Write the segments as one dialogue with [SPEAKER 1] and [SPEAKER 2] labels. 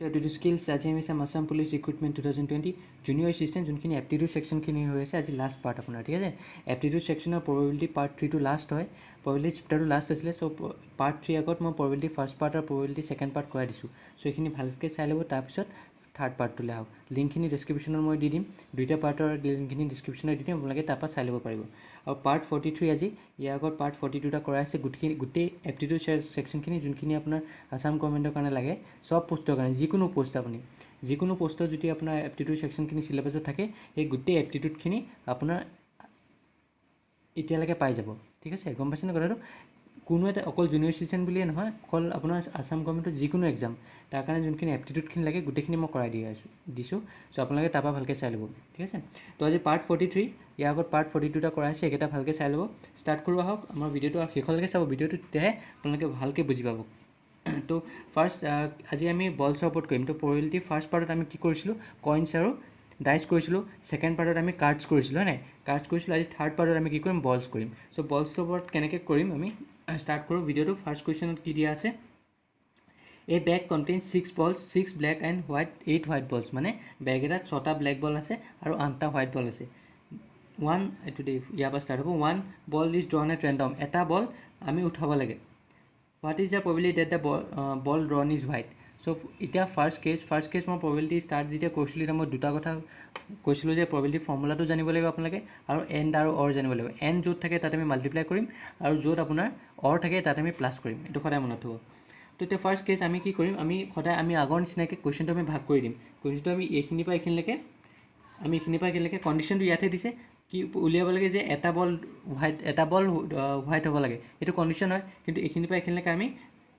[SPEAKER 1] Aptitude skills আজি আমি চাম Assam police recruitment 2020 junior assistant যোনখিনি এপ্টিটিউড ছেকশ্যনখিনি হৈ আছে আজি লাষ্ট পাৰ্ট আপোনাৰ ঠিক আছে এপ্টিটিউড ছেকশ্যনৰ প্ৰবেবিলিটি পাৰ্ট 3টো লাষ্ট হয় প্ৰবেবিলিটি চেপ্টাৰটো লাষ্ট আছিলে চ' পাৰ্ট 3 আগত মই প্ৰবেবিলিটি ফাৰ্ষ্ট পাৰ্ট আৰু প্ৰবেবিলিটি ছেকেণ্ড পাৰ্ট কৰাই দিছোঁ চ' এইখিনি ভালকৈ চাই ল'ব তাৰপিছত থাৰ্ড পাৰ্টটোলৈ আহক লিংকখিনি ডিছক্ৰিপশ্যনত মই দি দিম দুইটা পাৰ্টৰ লিংকখিনি ডিছক্ৰিপশ্যনত দি দিম আপোনালোকে তাৰপৰা চাই ল'ব পাৰিব আৰু পাৰ্ট 43 আজি ইয়াৰ আগত পাৰ্ট 42টা কৰাই আছে গোটেই এপ্টিটিউড ছেকশ্যনখিনি যোনখিনি আপোনাৰ আসাম গভৰ্ণমেণ্টৰ কাৰণে লাগে সব পোষ্টৰ কাৰণে যিকোনো পোষ্ট আপুনি যিকোনো পোষ্টৰ যদি আপোনাৰ এপ্টিটিউড ছেকশ্যনখিনি চিলেবাছত থাকে সেই গোটেই এপ্টিটিউডখিনি আপোনাৰ এতিয়ালৈকে পাই যাব ঠিক আছে গম পাইছেনে কথাটো কোনো এটা অকল জুনিয়ৰ এছিষ্টেণ্ট বুলিয়ে নহয় অকল আপোনাৰ আসাম গভৰ্ণমেণ্টৰ যিকোনো এক্সাম তাৰ কাৰণে যোনখিনি এপ্টিটিউডখিনি লাগে গোটেইখিনি মই কৰাই দিছোঁ চ' আপোনালোকে তাৰপৰা ভালকৈ চাই ল'ব ঠিক আছে তো আজি পাৰ্ট 43 ইয়াৰ আগত পাৰ্ট 42টা কৰাই আছে এইকেইটা ভালকৈ চাই ল'ব ষ্টাৰ্ট কৰোঁ আহক আমাৰ ভিডিঅ'টো শেষলৈকে চাব ভিডিঅ'টো তেতিয়াহে আপোনালোকে ভালকৈ বুজি পাব তো ফাৰ্ষ্ট আজি আমি বলছৰ ওপৰত কৰিম তো প্ৰবেবিলিটি ফাৰ্ষ্ট পাৰ্টত আমি কি কৰিছিলোঁ কইনছ আৰু ডাইচ কৰিছিলোঁ ছেকেণ্ড পাৰ্টত আমি কাৰ্ডছ কৰিছিলোঁ হয় নাই কাৰ্ডছ কৰিছিলোঁ আজি থাৰ্ড পাৰ্টত আমি কি কৰিম বলছ কৰিম চ' বলছৰ ওপৰত কেনেকৈ কৰিম আমি ষ্টাৰ্ট কৰোঁ ভিডিঅ'টো ফাৰ্ষ্ট কুৱেশ্যনত কি দিয়া আছে এই বেগ কণ্টেইন 6 বলছ 6 ব্লেক এণ্ড হোৱাইট 8 হোৱাইট বলছ মানে বেগ এটাত 6টা ব্লেক বল আছে আৰু 8টা হোৱাইট বল আছে এইটো দেই ইয়াৰ পৰা ষ্টাৰ্ট হ'ব 1 ball is drawn at random এটা বল আমি উঠাব লাগে what is the probability that the ball drawn is white so' এতিয়া ফাৰ্ষ্ট কেছ মই প্ৰবেবিলিটি ষ্টাৰ্ট যেতিয়া কৈছিলোঁ এতিয়া মই দুটা কথা কৈছিলোঁ যে প্ৰবেবিলিটি ফৰ্মুলাটো জানিব লাগিব আপোনালোকে আৰু এণ্ড আৰু অৰ জানিব লাগিব এণ্ড য'ত থাকে তাত আমি মাল্টিপ্লাই কৰিম আৰু য'ত আপোনাৰ অৰ থাকে তাত আমি প্লাছ কৰিম এইটো সদায় মনত থ'ব তো এতিয়া ফাৰ্ষ্ট কেছ আমি কি কৰিম আমি সদায় আমি আগৰ নিচিনাকৈ কুৱেশ্যনটো আমি ভাগ কৰি দিম কুৱেশ্যনটো আমি এইখিনিৰ পৰা এইখিনিলৈকে কণ্ডিশ্যনটো ইয়াতে দিছে কি উলিয়াব লাগে যে এটা বল হোৱাইট হ'ব লাগে এইটো কণ্ডিশ্যন হয় কিন্তু এইখিনিৰ পৰা এইখিনিলৈকে আমি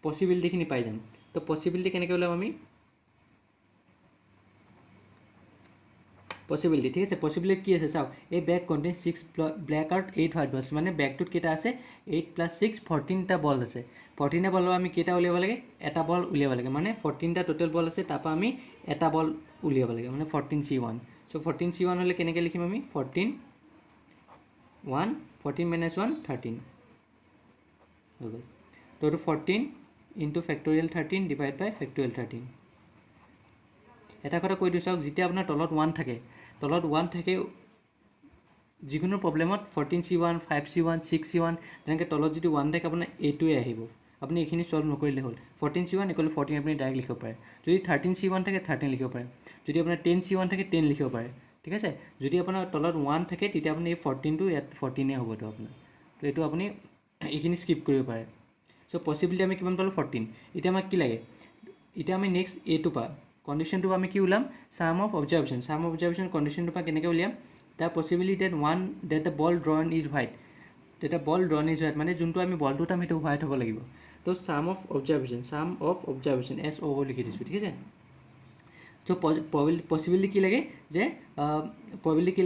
[SPEAKER 1] পচিবিলিটিখিনি পাই যাম তো পচিবিলিটি কেনেকৈ ওলাম আমি পচিবিলিটি ঠিক আছে পচিবিলিটি কি আছে চাওক এই বেগ কণ্টেইন 6 ব্লেক আৰু 8 হোৱাইট বলছ মানে বেগটোত কেইটা আছে 8 + 6 14টা বল আছে 14টা বলৰ আমি কেইটা উলিয়াব লাগে এটা বল উলিয়াব লাগে মানে 14টা টোটেল বল আছে তাৰপৰা আমি এটা বল উলিয়াব লাগে মানে 14C1 চ' 14C1 হ'লে কেনেকৈ লিখিম আমি 14 - 1 13 হৈ গ'ল তো এইটো 14 × ফেক্টৰিয়েল 13 ডিভাইড বাই ফেক্টৰিয়েল 13 এটা কথা কৈ দিওঁ চাওক যেতিয়া আপোনাৰ তলত 1 থাকে যিকোনো প্ৰব্লেমত 14C1 5C1 6C1 তেনেকৈ তলত যদি 1 থাকে আপোনাৰ এইটোৱে আহিব আপুনি এইখিনি ছল্ভ নকৰিলে হ'ল 14C1 = 14 আপুনি ডাইৰেক্ট লিখিব পাৰে যদি 13C1 থাকে 13 লিখিব পাৰে যদি আপোনাৰ 10C1 থাকে 10 লিখিব পাৰে ঠিক আছে যদি আপোনাৰ তলত 1 থাকে তেতিয়া আপুনি এই 14টো ইয়াত 14এ হ'ব তো আপোনাৰ তো এইটো আপুনি এইখিনি স্কিপ কৰিব পাৰে চ' পচিবিলিটি আমি কিমান পালোঁ 14 এতিয়া আমাক কি লাগে এতিয়া আমি নেক্সট এইটো পাম কণ্ডিশ্যনটো আমি কি ওলাম সাম অফ অবজাৰ্ভেশ্যন কণ্ডিশ্যনটো পৰা কেনেকৈ উলিয়াম the possibility that the ball drawn is white তেতিয়া বল ড্ৰন ইজ হোৱাইট মানে যোনটো আমি বলটো উঠাম সেইটো হোৱাইট হ'ব লাগিব তো সাম অফ অবজাৰ্ভেশ্যন SO লিখি দিছোঁ ঠিক আছে তো পচিবিলিটি কি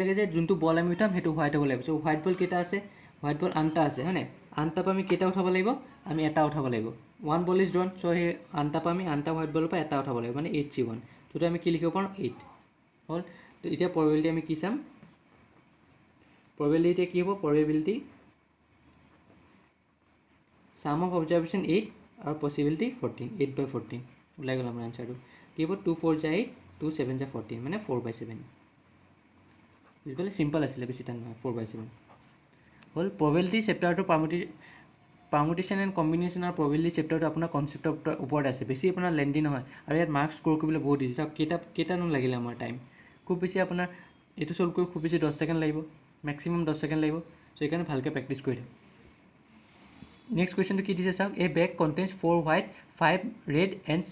[SPEAKER 1] লাগে যে যোনটো বল আমি উঠাম সেইটো হোৱাইট হ'ব লাগিব চ' হোৱাইট বল কেইটা আছে হোৱাইট বল 8টা আছে হয়নে 8টাৰ পৰা আমি কেইটা উঠাব লাগিব আমি এটা উঠাব লাগিব 1 বল ইজ ড্ৰন চ' সেই 8টাৰ পৰা আমি 8টা হোৱাইট বলৰ পৰা এটা উঠাব লাগিব মানে 8C1 তো আমি কি লিখিব পাৰোঁ 8 হ'ল তো এতিয়া প্ৰবেবিলিটি আমি কি চাম প্ৰবেবিলিটি কি হ'ব প্ৰবেবিলিটি সাম অফ অবজাৰ্ভেশ্যন 8 আৰু পচিবিলিটি 14 8/14 ওলাই গ'ল আমাৰ আনচাৰটো কি হ'ব 2 4 × 8 2 7 × 14 মানে 4/7 বুজিপালে চিম্পল আছিলে বেছি টান নহয় 4/7 হ'ল প্ৰবেবিলিটি চেপ্টাৰটো পাৰ্মুটেশ্যন এণ্ড কম্বিনেশ্যন আৰু প্ৰবেবিলিটি চেপ্টাৰটো আপোনাৰ কনচেপ্টৰ ওপৰত আছে বেছি আপোনাৰ লেণ্ডি নহয় আৰু ইয়াত মাৰ্কছ স্ক'ৰ কৰিবলৈ বহুত ইজি চাওক কেইটানো লাগিলে আমাৰ টাইম খুব বেছি আপোনাৰ এইটো চল্ভ কৰি খুব বেছি 10 ছেকেণ্ড লাগিব মেক্সিমাম 10 ছেকেণ্ড লাগিব চ' সেইকাৰণে ভালকৈ প্ৰেক্টিছ কৰি দিওঁ নেক্সট কুৱেশ্যনটো কি দিছে চাওক a bag contains 4 white 5 red and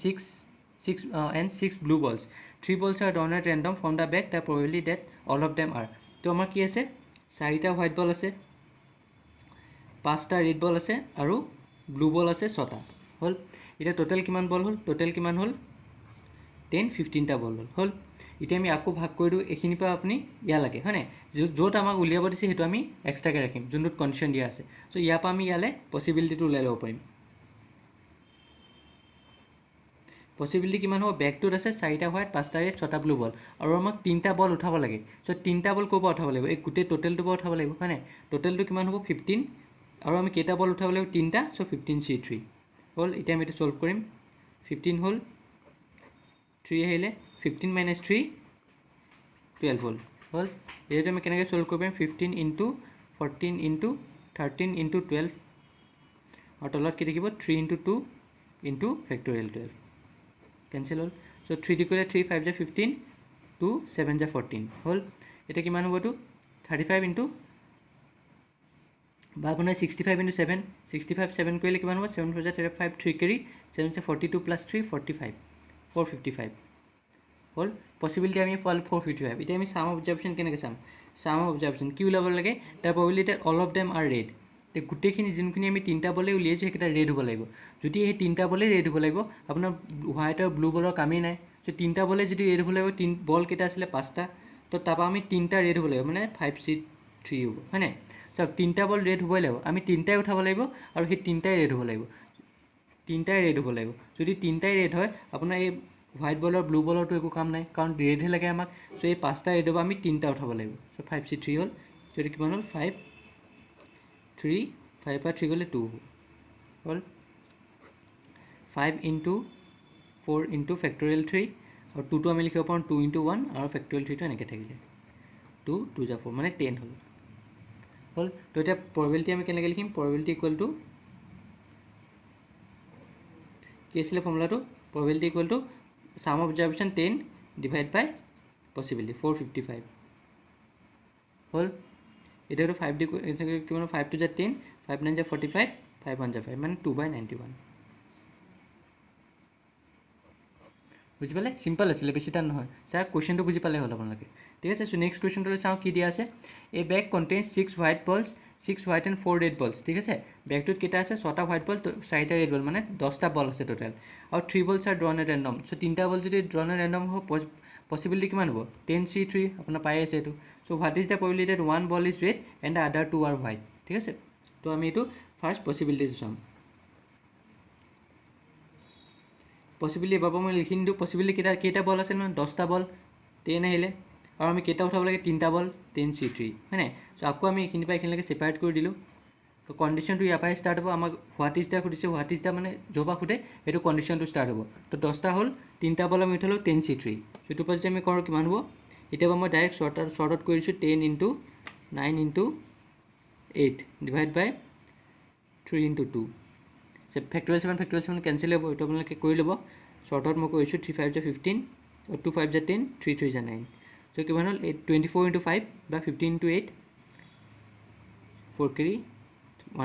[SPEAKER 1] 6 blue balls 3 balls are drawn at random from the bag the probability that all of them are তো আমাৰ কি আছে 4টা হোৱাইট বল আছে 5টা ৰেড বল আছে আৰু ব্লু বল আছে 6টা হ'ল এতিয়া টোটেল কিমান বল হ'ল 10 15টা বল হ'ল এতিয়া আমি আকৌ ভাগ কৰি দিওঁ এইখিনিৰ পৰা আপুনি ইয়ালৈকে হয়নে য'ত আমাক উলিয়াব দিছে সেইটো আমি এক্সট্ৰাকৈ ৰাখিম যোনটোত কণ্ডিশ্যন দিয়া আছে চ' ইয়াৰ পৰা আমি ইয়ালৈ পচিবিলিটিটো ওলাই ল'ব পাৰিম পচিবিলিটি কিমান হ'ব বেগটোত আছে 4টা হোৱাইট 5টা ৰেড 6টা ব্লু বল আৰু আমাক 3টা বল উঠাব লাগে চ' 3টা বল ক'ৰ পৰা উঠাব লাগিব এই গোটেই টোটেলটোৰ পৰা উঠাব লাগিব হয়নে টোটেলটো কিমান হ'ব 15 আৰু আমি কেইটা বল উঠাব লাগিব 3টা চ' 15C3 হ'ল এতিয়া আমি এইটো ছল্ভ কৰিম 15 হ'ল 3 আহিলে 15 - 3 12 হ'ল হ'ল এইটো আমি কেনেকৈ সলভ কৰিব পাৰিম 15 × 14 × 13 × 12 আৰু তলত কি থাকিব 3 × 2 × ফেক্টৰিয়েল 12 কেনচেল হ'ল চ' 3 দি কৰিলে 3 5 × 15 2 7 × 14 হ'ল এতিয়া কিমান হ'ব এইটো 35 × বা আপোনাৰ 65 × 7 65 7 কৰিলে কিমান হ'ব 7 4 35 3 কেৰি 7 42 + 3 45 455 হ'ল পচিবিলিটি আমি পালোঁ 455 এতিয়া আমি সাম অবজাৰভেশ্যন কেনেকৈ চাম সাম অবজাৰভেশ্যন কি ওলাব লাগে তাৰ probability all of them are red তে গোটেইখিনি যোনখিনি আমি তিনিটা বলে উলিয়াইছোঁ সেইকেইটা ৰেড হ'ব লাগিব যদি সেই তিনিটা বলে ৰেড হ'ব লাগিব আপোনাৰ হোৱাইট আৰু ব্লু বলৰ কামেই নাই চ' তিনিটা বলে যদি ৰেড হ'ব লাগিব বল কেইটা আছিলে 5টা তো তাৰপৰা আমি তিনিটা ৰেড হ'ব লাগিব মানে 5C3 হ'ব হয় নাই চাওক তিনিটা বল ৰেড হ'বই লাগিব আমি তিনিটাই উঠাব লাগিব আৰু সেই তিনিটাই ৰেড হ'ব লাগিব তিনিটাই ৰেড হ'ব লাগিব যদি তিনিটাই ৰেড হয় আপোনাৰ এই হোৱাইট বলৰ ব্লু বলৰটো একো কাম নাই কাৰণ ৰেডহে লাগে আমাক চ' এই 5টা ৰেড হ'ব আমি তিনিটা উঠাব লাগিব চ' 5C3 হ'ল যদি কিমান হ'ল 5 3 5 পৰা 3 গ'লে 2 হ'ল 5 × 4 × ফেক্টৰিয়েল 3 আৰু 2টো আমি লিখিব পাৰোঁ 2 × 1 আৰু ফেক্টৰিয়েল 3টো এনেকৈ থাকিলে 2 2 × 4 মানে 10 হ'ল হ'ল তো এতিয়া প্ৰবেবিলিটি আমি কেনেকৈ লিখিম প্ৰবেবিলিটি ইকুৱেল টু কি আছিলে ফৰ্মুলাটো probability equal to some observation 10 divide by possibility 455 হ'ল এতিয়াতো 5 দি কিমান 5 2 × 10 5 9 × 45 5 1 × 5 মানে 2/91 বুজি পালে সিম্পল আছিলে বেছি টান নহয় ছাৰ কুৱেশ্যনটো বুজি পালে হ'ল আপোনালোকে ঠিক আছে চ' নেক্সট কুৱেশ্যনটোলৈ চাওঁ কি দিয়া আছে এই বেগ কণ্টেইনছ 6 হোৱাইট বলছ 6 হোৱাইট এণ্ড 4 ৰেড বলছ ঠিক আছে বেগটোত কেইটা আছে 6টা হোৱাইট বল 4টা ৰেড বল মানে 10টা বল আছে টোটেল আৰু 3 balls are drawn at random so' 3টা বল যদি ড্ৰন এট ৰেণ্ডম হ'ব পচিবিলিটি কিমান হ'ব 10C3 আপোনাৰ পাই আছে এইটো so' what is the probability that 1 ball is red and the other 2 R white ঠিক আছে তো আমি এইটো ফাৰ্ষ্ট পচিবিলিটিটো চাম পচিবিলিটি বাবু মই লিখি দিওঁ পচিবিলিটি কেইটা বল আছে নহয় 10টা বল 10 আহিলে আৰু আমি কেইটা উঠাব লাগে 3টা বল 10C3 হয় নাই চ' আকৌ আমি এইখিনিৰ পৰা এইখিনিলৈকে ছেপাৰেট কৰি দিলোঁ তো কণ্ডিশ্যনটো ইয়াৰ পৰাই ষ্টাৰ্ট হ'ব আমাক হোৱাট ইজ দ্য সুধিছে হোৱাট ইজ দ্য মানে য'ৰ পৰা সোধে সেইটো কণ্ডিশ্যনটো ষ্টাৰ্ট হ'ব তো 10টা হ'ল 3টা বল আমি উঠালোঁ 10C3 সেইটো পৰা যদি আমি কৰোঁ কিমান হ'ব এতিয়া মই ডাইৰেক্ট শ্বৰ্টত কৰি দিছোঁ 10 × 9 × 8 ডিভাইড বাই 3 × 2 ফেক্টৰিয়েল 7 কেঞ্চেল হ'ব এইটো আপোনালোকে কৰি ল'ব শ্বৰ্টত মই কৰিছোঁ 3 5 × 15 2 5 × 10 3 3 × 9 চ' কিমান হ'ল 24 × 5 বা 15 × 8 4 কেৰি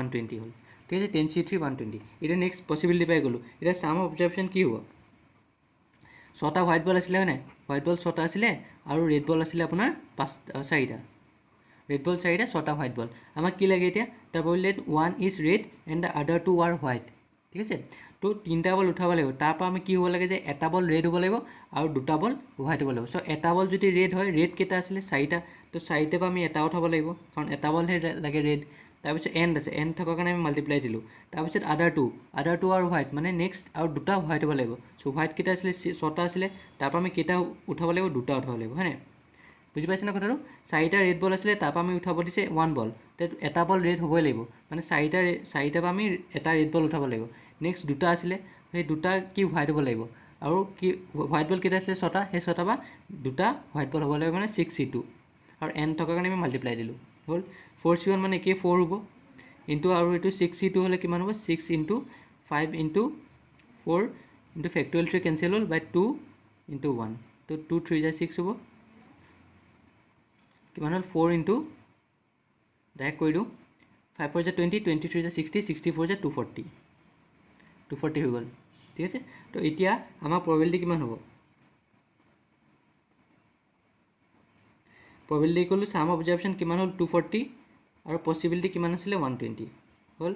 [SPEAKER 1] 120 হ'ল ঠিক আছে 10C3 120 এতিয়া নেক্সট পচিবিলিটি পাই গ'লোঁ এতিয়া সাম অবজাৰভেশ্যন কি হ'ব 6টা হোৱাইট বল আছিলে হয় নাই হোৱাইট বল 6টা আছিলে আৰু ৰেড বল আছিলে আপোনাৰ 4টা ৰেড বল 4টা 6টা হোৱাইট বল আমাক কি লাগে এতিয়া তাৰ প্ৰবিলিটি 1 is red and the other 2 R white ঠিক আছে তো 3টা বল উঠাব লাগিব তাৰপৰা আমি কি হ'ব লাগে যে এটা বল ৰেড হ'ব লাগিব আৰু 2টা বল হোৱাইট হ'ব লাগিব চ' এটা বল যদি ৰেড হয় ৰেড কেইটা আছিলে 4টা তো 4টাৰ পৰা আমি এটা উঠাব লাগিব কাৰণ এটা বলহে লাগে ৰেড তাৰপিছত এণ্ড আছে এণ্ড থকাৰ কাৰণে আমি মাল্টিপ্লাই দিলোঁ তাৰপিছত আদাৰ টু আৰু হোৱাইট মানে নেক্সট আৰু 2টা হোৱাইট হ'ব লাগিব চ' হোৱাইট কেইটা আছিলে 6টা আছিলে তাৰপৰা আমি কেইটা উঠাব লাগিব 2টা উঠাব লাগিব হয় নাই বুজি পাইছে না কথাটো 4টা ৰেড বল আছিলে তাৰপৰা আমি উঠাব দিছে 1 বল এটা বল ৰেড হ'বই লাগিব মানে 4টাৰ পৰা আমি এটা ৰেড বল উঠাব লাগিব নেক্সট 2টা আছিলে সেই 2টা কি হোৱাইট হ'ব লাগিব আৰু কি হোৱাইট বল কেইটা আছিলে 6টা সেই 6টাৰ পৰা 2টা হোৱাইট বল হ'ব লাগিব মানে 6C2 আৰু এন থকাৰ কাৰণে আমি মাল্টিপ্লাই দিলোঁ হ'ল 4C1 মানে একেই 4 হ'ব ইনটু আৰু এইটো 6C2 হ'লে কিমান হ'ব 6 × 5 × 4 ইনটু ফেক্টৰিয়েল 3 কেঞ্চেল হ'ল বাই 2 × 1 তো 2 3 × 6 হ'ব কিমান হ'ল 4 ইনটু ডাইৰেক্ট কৰি দিওঁ 5 4 × 20 23 × 60 64 × 240 240 হৈ গ'ল ঠিক আছে তো এতিয়া আমাৰ প্ৰবেবিলিটি কিমান হ'ব প্ৰবেবিলিটি ক'লোঁ সাম অবজাৰভেশ্যন কিমান হ'ল 240 আৰু পচিবিলিটি কিমান আছিলে 120 হ'ল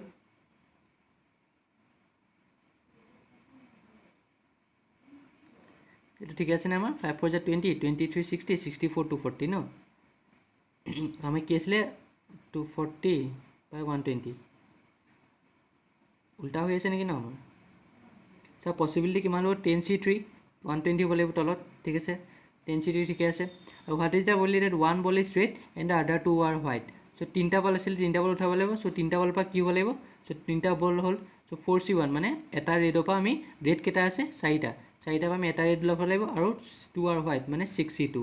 [SPEAKER 1] এইটো ঠিক আছে নে আমাৰ 5 4 × 20 23 60 64 240 ন আমি কি আছিলে 240 বাই 120 উল্টা হৈ আছে নেকি ন আমাৰ চাওক পচিবিলিটি কিমান হ'ব 10C3 120 হ'ব লাগিব তলত ঠিক আছে 10C3 ঠিকে আছে আৰু what is the probability that 1 ball is red and the other 2 R white চ' 3টা বল আছিলে 3টা বল উঠাব লাগিব চ' 3টা বলৰ পৰা কি হ'ব লাগিব চ' 3টা বল হ'ল চ' 4C1 মানে এটা ৰেডৰ পৰা আমি ৰেড কেইটা আছে 4টা চাৰিটা পৰা আমি এটা ৰেড ওলাব লাগিব আৰু 2 আৰু হোৱাইট মানে 6C2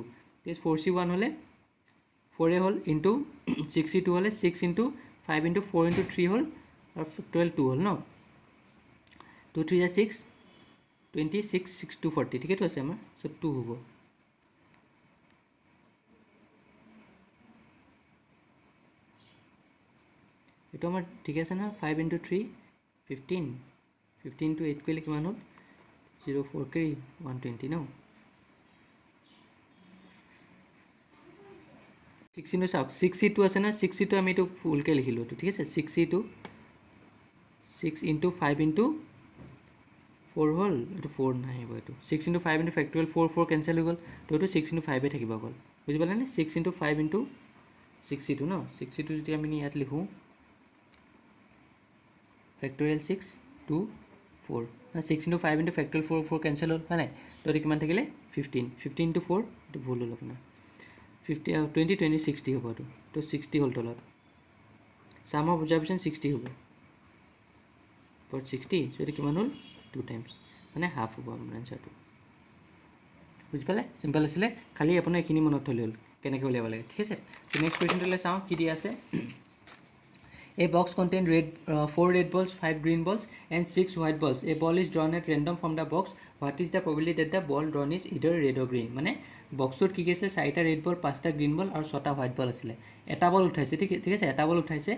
[SPEAKER 1] তেজ 4C1 হ'লে 4 হ'ল ইনটু 6C2 হ'লে 6 ইনটু 5 ইনটু 4 ইনটু 3 হ'ল আৰু 12 হ'ল ন 2 3 যা 6 26 6 2 40 ঠিকেতো আছে আমাৰ চ' 2 হ'ব এইটো আমাৰ ঠিক আছে না 5 ইনটু 3 15 15 to 8 কৰিলে কিমান হ'ল 04 কৰি 120 ন 6 ইনটু চাওক 6C2 আছে না 6C2 আমি এইটো ফুলকৈ লিখিলোঁ এইটো ঠিক আছে 6C2 6 ইনটু 5 ইনটু 4 হ'ল এইটো 4 নাহিব এইটো 6 ইনটু 5 ইনটু ফেক্টৰিয়েল 4 4 কেঞ্চেল হৈ গ'ল তো এইটো 6 ইনটু 5 থাকিব অকল বুজি পালেনে 6 ইনটু 5 ইনটু 6C2 ন 6C2 যদি আমি ইয়াত লিখোঁ factorial 6 2 4 6 into 5 into factorial 4 4 cancel হ'ল হয় নাই তো এইটো কিমান থাকিলে 15 15 ইনটু 4 এইটো ভুল হ'ল আপোনাৰ 50 20 20 60 হ'ব এইটো তো 60 হ'ল তলত সাম অফ অবজাৰভেশ্যন 60 হ'ব পৰ 60 চ' এইটো কিমান হ'ল 2 টাইমছ মানে হাফ হ'ব আপোনাৰ এনচাৰটো বুজি পালে চিম্পল আছিলে খালি আপোনাৰ এইখিনি মনত থ'লে হ'ল কেনেকৈ উলিয়াব লাগে ঠিক আছে তো নেক্সট কুৱেশ্যনটোলৈ চাওঁ কি দিয়া আছে A box contains 4 red balls, 5 green balls, and 6 white balls. A ball is drawn at random from the box. What is the probability that the ball drawn is either red or green? মানে বক্সটোত কি কৈছে 4টা red ball 5টা green বল আৰু 6টা white ball আছিলে এটা বল উঠাইছে ঠিক আছে এটা বল উঠাইছে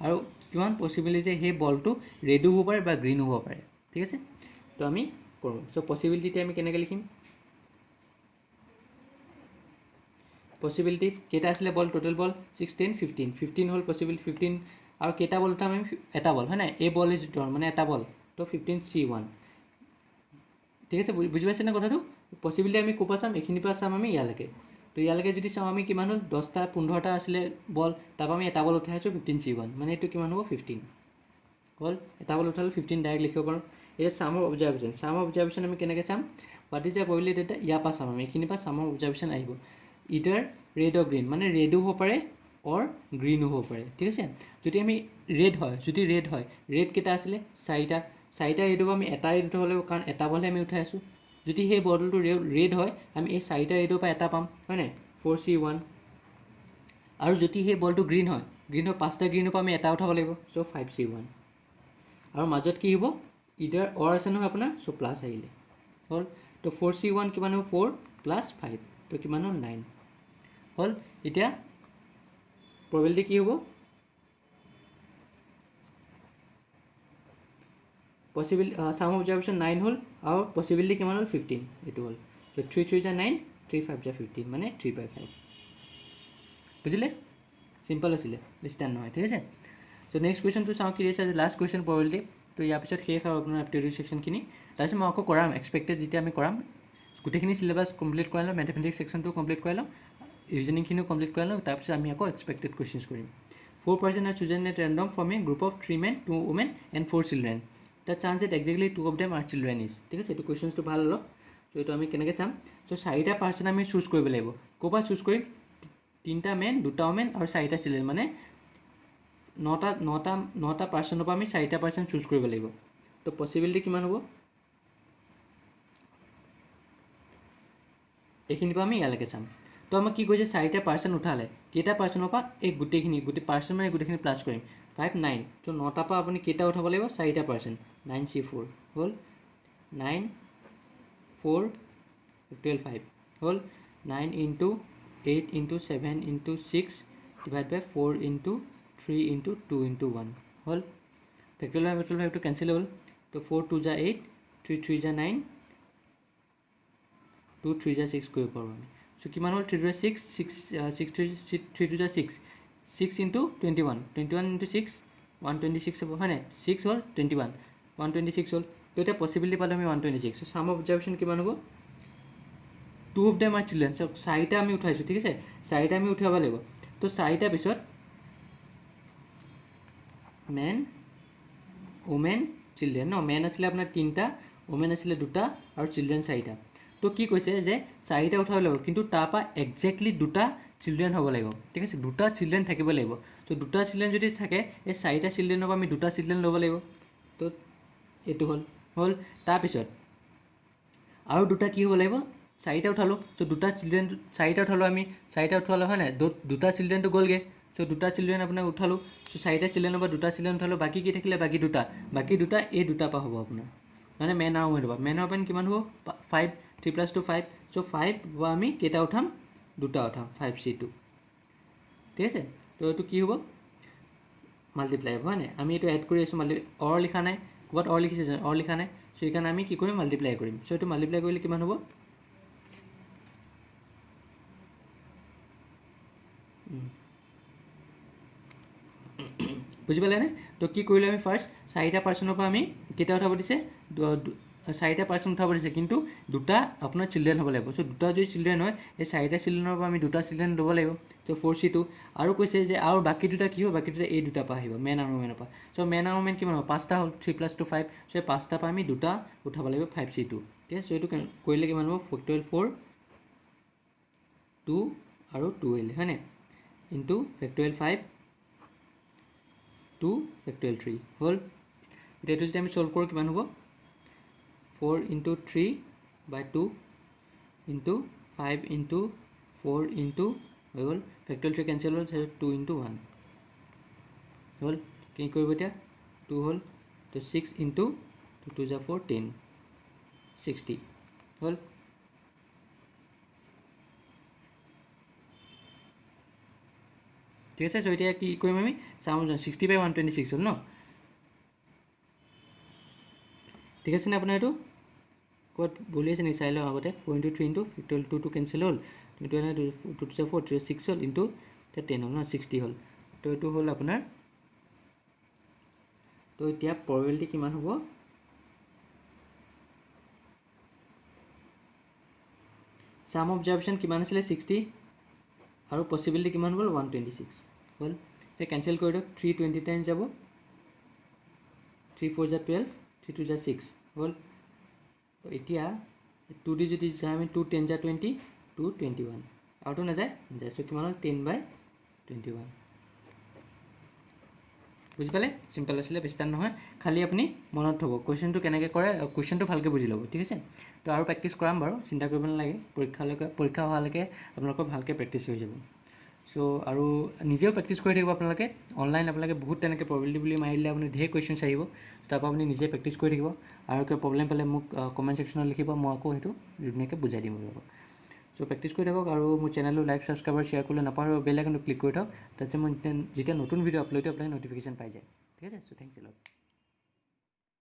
[SPEAKER 1] আৰু কিমান পচিবিলিটি যে সেই বলটো ৰেডো হ'ব পাৰে বা গ্ৰীণো হ'ব পাৰে ঠিক আছে তো আমি কৰোঁ চ' পচিবিলিটি আমি কেনেকৈ লিখিম পচিবিলিটি কেইটা আছিলে বল টোটেল বল 6 10 15 15 হ'ল পচিবিলিটি 15 আৰু কেইটা বল উঠাম আমি এটা বল হয় নাই এ বল ইজ ড্ৰন মানে এটা বল তো 15C1 ঠিক আছে বুজি পাইছে না কথাটো পচিবিলিটি আমি ক'ৰ পৰা চাম এইখিনিৰ পৰা চাম আমি ইয়ালৈকে তো ইয়ালৈকে যদি চাওঁ আমি কিমান হ'ল 10টা 15টা আছিলে বল তাৰপৰা আমি এটা বল উঠাই আছোঁ 15C1 মানে এইটো কিমান হ'ব 15 হ'ল এটা বল উঠালে 15 ডাইৰেক্ট লিখিব পাৰোঁ এতিয়া সাম অফ অবজাৰভেশ্যন আমি কেনেকৈ চাম হোৱাট ইজ দ্য প্ৰবেবিলিটি এটা ইয়াৰ পৰা চাম আমি এইখিনিৰ পৰা সাম অফ অবজাৰভেশ্যন আহিব ইটাৰ ৰেড অৰ গ্ৰীণ মানে ৰেডো হ'ব পাৰে অৰ গ্ৰীণো হ'ব পাৰে ঠিক আছে যদি আমি ৰেড হয় ৰেড কেইটা আছিলে 4টা ৰেড হ'ব আমি এটা ৰেড উঠাব লাগিব কাৰণ এটা বলহে আমি উঠাই আছোঁ যদি সেই বটলটো ৰেড হয় আমি এই 4টা ৰেডৰ পৰা এটা পাম হয় নাই 4C1 আৰু যদি সেই বলটো গ্ৰীণ হয় 5টা গ্ৰীণৰ পৰা আমি এটা উঠাব লাগিব চ' 5C1 আৰু মাজত কি হ'ব ইটাৰ অৰ আছে নহয় আপোনাৰ চ' প্লাছ আহিলে হ'ল তো 4C1 কিমান হ'ব 4 প্লাছ 5 তো কিমান হ'ল 9 হ'ল এতিয়া প্ৰবেবিলিটি কি হ'ব পচিবিলিটি সাম অফ অবজাৰভেশ্যন 9 হ'ল আৰু পচিবিলিটি কিমান হ'ল 15 এইটো হ'ল চ' 3 3 যা 9 3 5 যা 15 মানে 3/5 বুজিলে চিম্পল আছিলে বেছি টান নহয় ঠিক আছে চ' নেক্সট কুৱেশ্যনটো চাওঁ কি আছে লাষ্ট কুৱেশ্যন প্ৰবেবিলিটি তো ইয়াৰ পিছত শেষ আৰু আপোনাৰ এপ্টিটিউড ছেকশ্যনখিনি তাৰপিছত মই আকৌ কৰাম এক্সপেক্টেড যেতিয়া আমি কৰাম গোটেইখিনি চিলেবাছ কমপ্লিট কৰাই লওঁ মেথমেটিক্স ছেকশ্যনটো কমপ্লিট কৰাই লওঁ ৰিজনিংখিনিও কমপ্লিট কৰাই লওঁ তাৰপিছত আমি আকৌ এক্সপেক্টেড কুৱেশ্যনছ কৰিম 4 person are chosen at random from a group of 3 men 2 women and 4 children the chance that exactly 2 of them are children is ঠিক আছে এইটো কুৱেশ্যনটো ভাল অলপ চ' এইটো আমি কেনেকৈ চাম চ' 4টা পাৰ্চন আমি চুজ কৰিব লাগিব ক'ৰ পৰা চুজ কৰিম 3টা মেন 2টা ওমেন আৰু 4টা চিলড্ৰেন মানে 9টা পাৰ্চনৰ পৰা আমি 4টা পাৰ্চন চুজ কৰিব লাগিব তো পচিবিলিটি কিমান হ'ব এইখিনিৰ পৰা আমি ইয়ালৈকে চাম তো আমাক কি কৈছে 4টা পাৰ্চন উঠালে কেইটা পাৰ্চনৰ পৰা এই গোটেই পাৰ্চন মানে গোটেইখিনি প্লাছ কৰিম 5 9 তো 9টাৰ পৰা আপুনি কেইটা উঠাব লাগিব 4টা পাৰ্চন 9C4 হ'ল 9 4 12 5 হ'ল 9 ইনটু 8 ইনটু 7 ইনটু 6 ডিভাইড বাই 4 ইনটু 3 ইনটু 2 ইনটু 1 হ'ল ফেক্টৰিয়েল ভাইটো কেঞ্চেল হ'ল তো 4 2 যা 8 3 3 যা 9 2 3 যা 6 কৰিব পাৰোঁ আমি চ' কিমান হ'ল 3 2 6 3 2 যা 6 ইনটু 21 ইনটু 6 126 হ'ব হয় নাই 6 হ'ল 21 126 হ'ল তো এতিয়া পচিবিলিটি পালোঁ আমি 126 চ' সাম অফ অবজাৰভেশ্যন কিমান হ'ব 2 of them are children চ' 4টা আমি উঠাইছোঁ ঠিক আছে 4টা আমি উঠাব লাগিব তো 4টা পিছত মেন ওমেন চিলড্ৰেন ন মেন আছিলে আপোনাৰ 3টা ওমেন আছিলে 2টা আৰু চিলড্ৰেন 4টা তো কি কৈছে যে 4টা উঠাব লাগিব কিন্তু তাৰপৰা একজেক্টলি 2টা চিলড্ৰেন হ'ব লাগিব ঠিক আছে 2টা চিলড্ৰেন থাকিব লাগিব তো 2টা চিলড্ৰেন যদি থাকে এই 4টা চিলড্ৰেনৰ পৰা আমি 2টা চিলড্ৰেন ল'ব লাগিব তো এইটো হ'ল তাৰপিছত আৰু দুটা কি হ'ব লাগিব, চাৰিটা উঠালোঁ। চ' দুটা চিলড্ৰেন চাৰিটা উঠালোঁ আমি, চাৰিটা উঠালোঁ হয় নাই, দুটা চিলড্ৰেনটো গ'লগৈ। চ' দুটা চিলড্ৰেন আপোনাক উঠালোঁ। চ' চাৰিটা চিলড্ৰেনৰ পৰা দুটা চিলড্ৰেন উঠালোঁ, বাকী কি থাকিলে, বাকী দুটা এই দুটাৰ পৰা হ'ব আপোনাৰ, মানে মেন আৰু ওমেন হ'ব। মেন আৰু ওমেন কিমান হ'ব, 5, 3 + 2 5। চ' 5 বা আমি কেইটা উঠাম, দুটা উঠাম, 5C2, ঠিক আছে। তো এইটো কি হ'ব, মাল্টিপ্লাই হ'ব হয় নাই। আমি এইটো এড কৰি আছোঁ, অৰ লিখা নাই, ক'ৰবাত অৰ লিখিছে জানো, অৰ লিখা নাই। চ' সেইকাৰণে আমি কি কৰিম, মাল্টিপ্লাই কৰিম। চ' এইটো মাল্টিপ্লাই কৰিলে কিমান হ'ব, বুজি পালেনে? তো কি কৰিলোঁ আমি, ফাৰ্ষ্ট চাৰিটা পাৰ্চনৰ পৰা আমি কেইটা উঠাব দিছে, চাৰিটা পাৰ্চন উঠাব দিছে, কিন্তু দুটা আপোনাৰ চিলড্ৰেন হ'ব লাগিব। চ' দুটা যদি চিলড্ৰেন হয়, এই চাৰিটা চিলড্ৰেনৰ পৰা আমি দুটা চিলড্ৰেন ল'ব লাগিব। চ' 4C2 আৰু কৈছে যে আৰু বাকী দুটা কি হ'ব, বাকী দুটা এই দুটাৰ পৰা আহিব, মেন আৰু ওমেনৰ পৰা। চ' মেন আৰু ওমেন কিমান হ'ব, 5টা হ'ল, 3 + 2 5। চ' এই 5টাৰ পৰা আমি দুটা উঠাব লাগিব, 5C2, ঠিক আছে। চ' এইটো কৰিলে কিমান হ'ব, ফেক্টৰিয়েল 4, 2 আৰু 2 আহিলে হয় নাই, ইনটু ফেক্টৰিয়েল 5, 2 ফেক্টৰিয়েল 3 হ'ল। এতিয়া এইটো যদি আমি ছল্ভ কৰোঁ কিমান হ'ব, 4 × 3/2 ইনটু 5 × 4 ইনটু হৈ গ'ল, ফেক্টৰিয়েল 3 কেঞ্চেল হ'ল, 2 × 1 হ'ল। কি কৰিব এতিয়া, 2 হ'ল, তো 6 × 2 2 × 4 10, 60 হ'ল। ঠিক আছে। চ' এতিয়া কি কৰিম আমি, চাওঁ 60/126 হ'ল ন, ঠিক আছে নে আপোনাৰ এইটো ক'ত বলি আছে নেকি, চাই লওঁ আগতে। 4 × 3 × ফেক্টৰিয়েল 2 কেঞ্চেল হ'ল, 2 × 4 6 হ'ল, ইনটু 10 হ'ল ন, 60 হ'ল। তো এইটো হ'ল আপোনাৰ, তো এতিয়া প্ৰবেবিলিটি কিমান হ'ব, সাম অবজাৰভেশ্যন কিমান আছিলে 60 আৰু পচিবিলিটি কিমান হ'ল 126 হ'ল। এতিয়া কেঞ্চেল কৰি দিয়ক, 3 20 টাইমছ যাব, 3 4 = 12, 3 2 = 6 হ'ল। তো এতিয়া 2 দি যদি যাই আমি 2 10 = 20, 2 21 আউটটো নাযায়, চ' কিমান হ'ল 10/21, বুজি পালে। চিম্পল আছিলে, বেছি টান নহয়। খালি আপুনি মনত থ'ব কুৱেশ্যনটো কেনেকৈ কৰে, কুৱেশ্যনটো ভালকৈ বুজি ল'ব, ঠিক আছে। তো আৰু প্ৰেক্টিছ কৰাম বাৰু, চিন্তা কৰিব নালাগে। পৰীক্ষা হোৱালৈকে আপোনালোকৰ ভালকৈ প্ৰেক্টিছ হৈ যাব। চ' আৰু নিজেও প্ৰেক্টিছ কৰি থাকিব আপোনালোকে। অনলাইন আপোনালোকে বহুত তেনেকৈ প্ৰবেবিলিটি বুলি মাৰিলে আপুনি ঢেৰ কুৱেশ্যনছ আহিব। তাৰপৰা আপুনি নিজে প্ৰেক্টিছ কৰি থাকিব, আৰু কিবা প্ৰব্লেম পালে মোক কমেণ্ট ছেকশ্যনত লিখিব, মই আকৌ সেইটো ধুনীয়াকৈ বুজাই দিম আপোনালোকক। চ' প্ৰেক্টিছ কৰি থাকক, আৰু মোৰ চেনেলটো লাইক, ছাবস্ক্ৰাইব আৰু শ্বেয়াৰ কৰিবলৈ নাপাহৰিব, বেল আইকনটো ক্লিক কৰি থওক, তাৰপিছত মই যেতিয়া নতুন ভিডিঅ' আপলোড দিওঁ আপোনালোকে ন'টিফিকেশ্যন পাই যায়, ঠিক আছে। চ' থেংকছ এ লট।